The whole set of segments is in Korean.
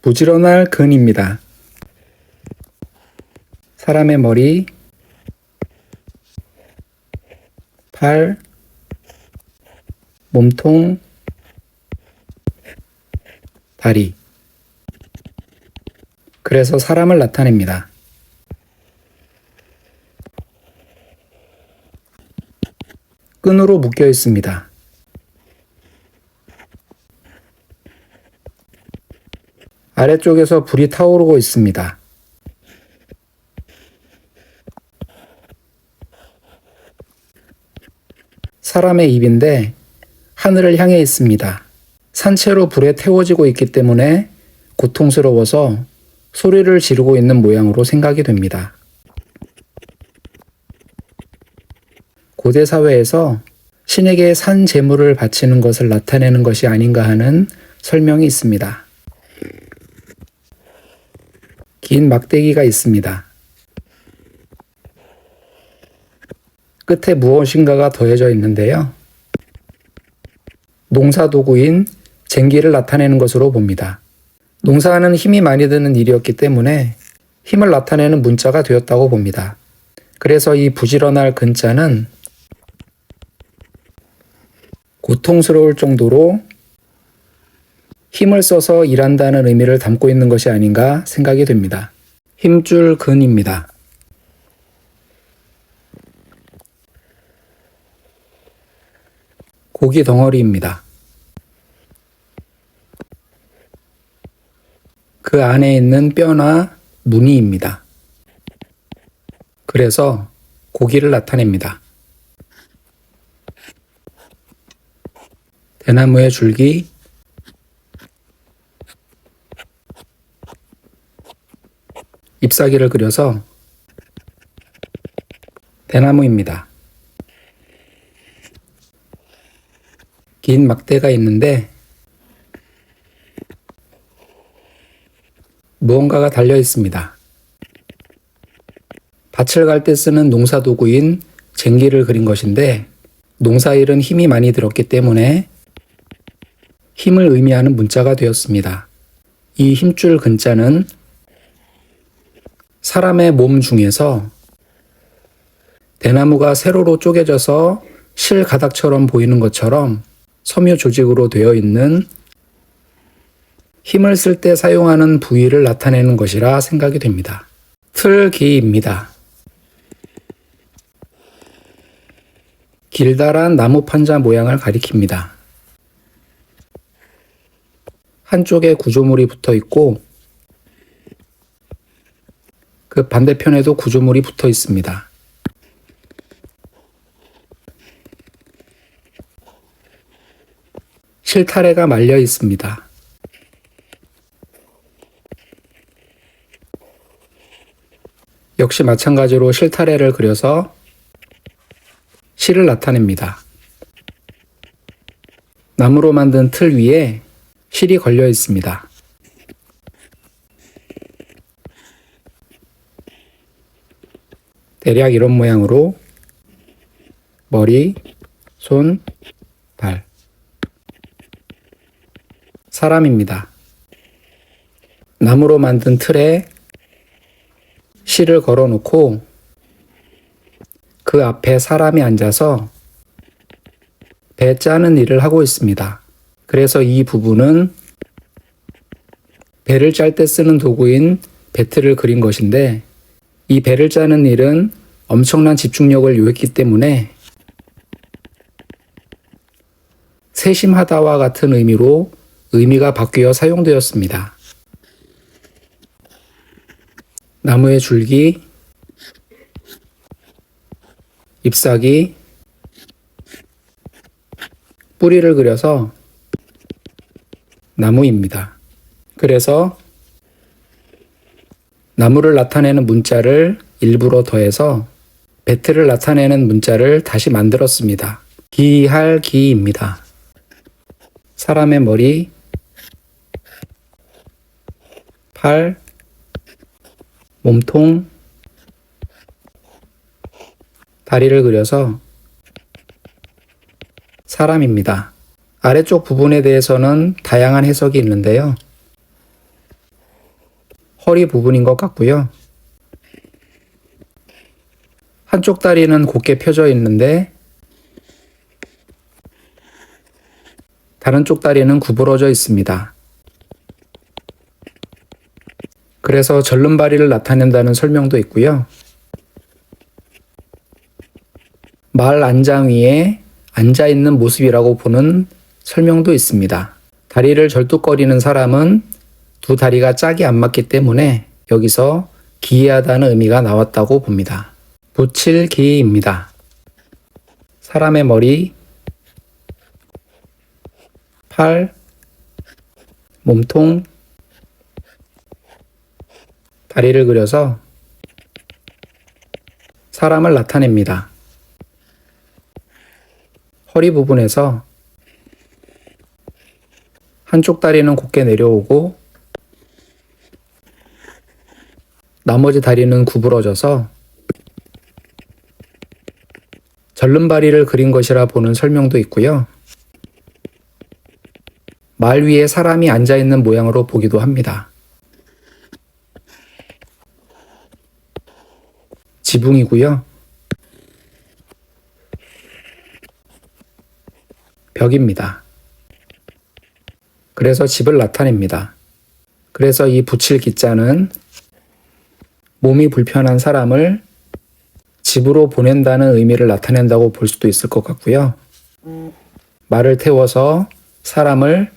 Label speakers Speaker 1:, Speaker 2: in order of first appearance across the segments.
Speaker 1: 부지런할 근입니다. 사람의 머리, 팔, 몸통, 다리. 그래서 사람을 나타냅니다. 끈으로 묶여 있습니다. 아래쪽에서 불이 타오르고 있습니다. 사람의 입인데 하늘을 향해 있습니다. 산채로 불에 태워지고 있기 때문에 고통스러워서 소리를 지르고 있는 모양으로 생각이 됩니다. 고대 사회에서 신에게 산 제물을 바치는 것을 나타내는 것이 아닌가 하는 설명이 있습니다. 긴 막대기가 있습니다. 끝에 무엇인가가 더해져 있는데요. 농사도구인 쟁기를 나타내는 것으로 봅니다. 농사는 힘이 많이 드는 일이었기 때문에 힘을 나타내는 문자가 되었다고 봅니다. 그래서 이 부지런할 근자는 고통스러울 정도로 힘을 써서 일한다는 의미를 담고 있는 것이 아닌가 생각이 됩니다. 힘줄 근입니다. 고기 덩어리입니다. 그 안에 있는 뼈나 무늬입니다. 그래서 고기를 나타냅니다. 대나무의 줄기, 잎사귀를 그려서 대나무입니다. 긴 막대가 있는데 무언가가 달려 있습니다. 밭을 갈 때 쓰는 농사도구인 쟁기를 그린 것인데 농사일은 힘이 많이 들었기 때문에 힘을 의미하는 문자가 되었습니다. 이 힘줄 근자는 사람의 몸 중에서 대나무가 세로로 쪼개져서 실 가닥처럼 보이는 것처럼 섬유 조직으로 되어 있는 힘을 쓸 때 사용하는 부위를 나타내는 것이라 생각이 됩니다. 틀기입니다. 길다란 나무 판자 모양을 가리킵니다. 한쪽에 구조물이 붙어 있고 그 반대편에도 구조물이 붙어 있습니다. 실타래가 말려 있습니다. 역시 마찬가지로 실타래를 그려서 실을 나타냅니다. 나무로 만든 틀 위에 실이 걸려 있습니다. 대략 이런 모양으로 머리, 손, 발. 사람입니다. 나무로 만든 틀에 실을 걸어 놓고 그 앞에 사람이 앉아서 배 짜는 일을 하고 있습니다. 그래서 이 부분은 배를 짤 때 쓰는 도구인 배틀을 그린 것인데 이 배를 짜는 일은 엄청난 집중력을 요했기 때문에 세심하다와 같은 의미로 의미가 바뀌어 사용되었습니다. 나무의 줄기, 잎사귀, 뿌리를 그려서 나무입니다. 그래서 나무를 나타내는 문자를 일부러 더해서 배틀을 나타내는 문자를 다시 만들었습니다. 기할 기입니다. 사람의 머리, 팔, 몸통, 다리를 그려서 사람입니다. 아래쪽 부분에 대해서는 다양한 해석이 있는데요. 허리 부분인 것 같고요. 한쪽 다리는 곧게 펴져 있는데 다른 쪽 다리는 구부러져 있습니다. 그래서 절름발이를 나타낸다는 설명도 있고요. 말 안장 위에 앉아있는 모습이라고 보는 설명도 있습니다. 다리를 절뚝거리는 사람은 두 다리가 짝이 안 맞기 때문에 여기서 기이하다는 의미가 나왔다고 봅니다. 부칠기입니다. 사람의 머리, 팔, 몸통, 다리를 그려서 사람을 나타냅니다. 허리 부분에서 한쪽 다리는 곧게 내려오고 나머지 다리는 구부러져서 절름발이를 그린 것이라 보는 설명도 있고요. 말 위에 사람이 앉아있는 모양으로 보기도 합니다. 지붕이고요. 벽입니다. 그래서 집을 나타냅니다. 그래서 이 붙일 기자는 몸이 불편한 사람을 집으로 보낸다는 의미를 나타낸다고 볼 수도 있을 것 같고요. 말을 태워서 사람을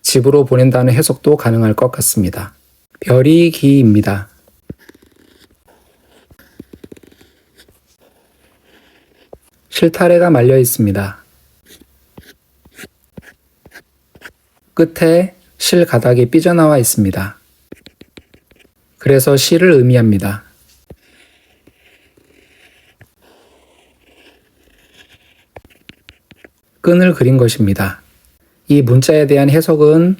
Speaker 1: 집으로 보낸다는 해석도 가능할 것 같습니다. 별이 기입니다. 실타래가 말려 있습니다. 끝에 실 가닥이 삐져나와 있습니다. 그래서 실을 의미합니다. 끈을 그린 것입니다. 이 문자에 대한 해석은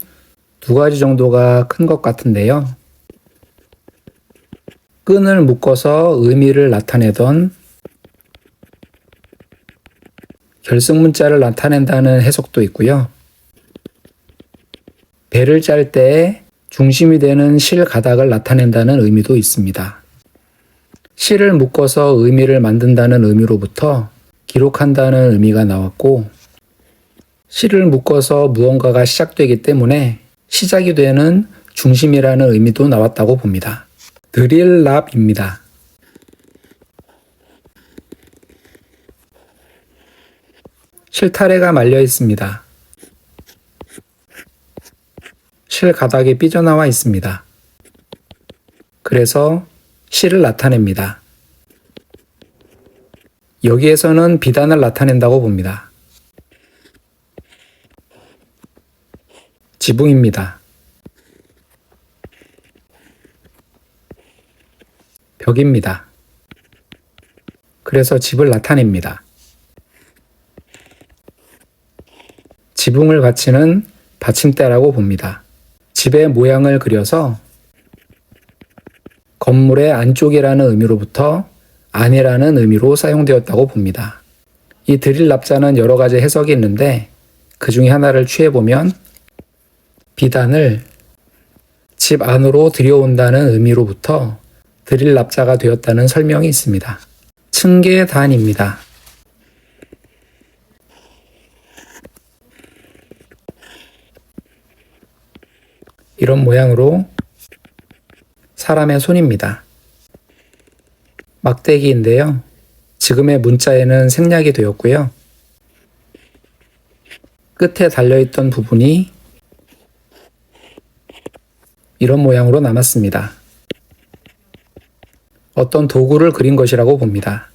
Speaker 1: 두 가지 정도가 큰 것 같은데요. 끈을 묶어서 의미를 나타내던 결승문자를 나타낸다는 해석도 있고요. 배를 짤 때 중심이 되는 실 가닥을 나타낸다는 의미도 있습니다. 실을 묶어서 의미를 만든다는 의미로부터 기록한다는 의미가 나왔고, 실을 묶어서 무언가가 시작되기 때문에 시작이 되는 중심이라는 의미도 나왔다고 봅니다. 드릴랍입니다. 실타래가 말려 있습니다. 실 가닥이 삐져나와 있습니다. 그래서 실을 나타냅니다. 여기에서는 비단을 나타낸다고 봅니다. 지붕입니다. 벽입니다. 그래서 집을 나타냅니다. 지붕을 받치는 받침대라고 봅니다. 집의 모양을 그려서 건물의 안쪽이라는 의미로부터 안이라는 의미로 사용되었다고 봅니다. 이 드릴랍자는 여러 가지 해석이 있는데 그 중에 하나를 취해보면 비단을 집 안으로 들여온다는 의미로부터 드릴랍자가 되었다는 설명이 있습니다. 층계단입니다. 이런 모양으로 사람의 손입니다. 막대기인데요. 지금의 문자에는 생략이 되었고요. 끝에 달려있던 부분이 이런 모양으로 남았습니다. 어떤 도구를 그린 것이라고 봅니다.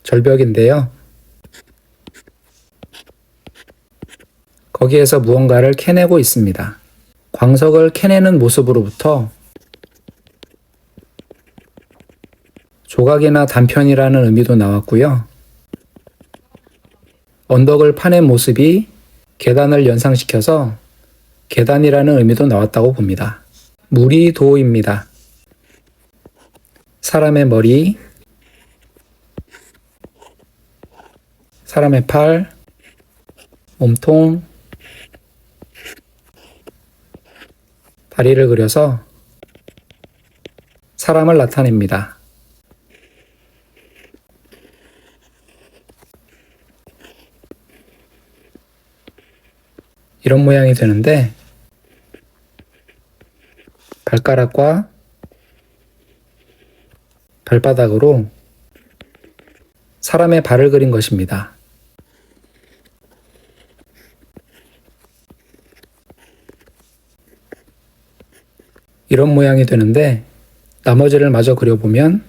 Speaker 1: 절벽인데요. 거기에서 무언가를 캐내고 있습니다. 광석을 캐내는 모습으로부터 조각이나 단편이라는 의미도 나왔고요. 언덕을 파낸 모습이 계단을 연상시켜서 계단이라는 의미도 나왔다고 봅니다. 무리도입니다. 사람의 머리, 사람의 팔, 몸통, 다리를 그려서 사람을 나타냅니다. 이런 모양이 되는데 발가락과 발바닥으로 사람의 발을 그린 것입니다. 이런 모양이 되는데 나머지를 마저 그려보면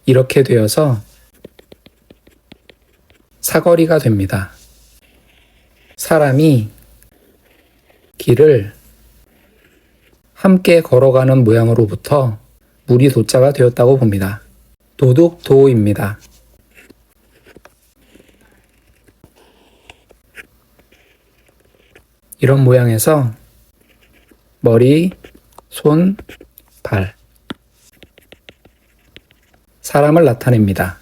Speaker 1: 이렇게 되어서 사거리가 됩니다. 사람이 길을 함께 걸어가는 모양으로부터 물이 도자가 되었다고 봅니다. 도둑도입니다. 이런 모양에서 머리, 손, 발, 사람을 나타냅니다.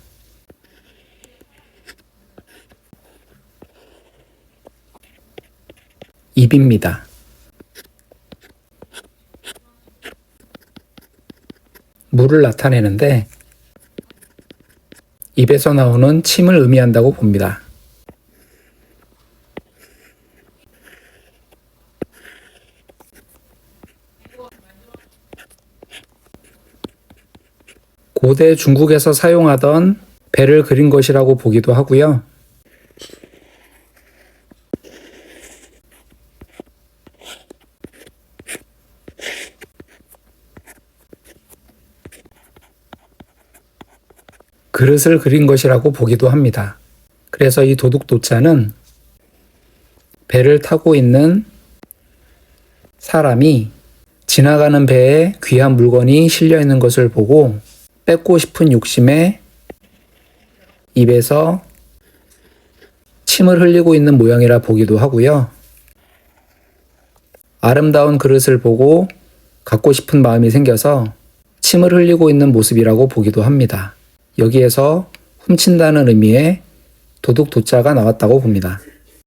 Speaker 1: 입입니다. 물을 나타내는데 입에서 나오는 침을 의미한다고 봅니다. 고대 중국에서 사용하던 배를 그린 것이라고 보기도 하고요. 그릇을 그린 것이라고 보기도 합니다. 그래서 이 도둑도자는 배를 타고 있는 사람이 지나가는 배에 귀한 물건이 실려 있는 것을 보고 뺏고 싶은 욕심에 입에서 침을 흘리고 있는 모양이라 보기도 하고요. 아름다운 그릇을 보고 갖고 싶은 마음이 생겨서 침을 흘리고 있는 모습이라고 보기도 합니다. 여기에서 훔친다는 의미의 도둑도자가 나왔다고 봅니다.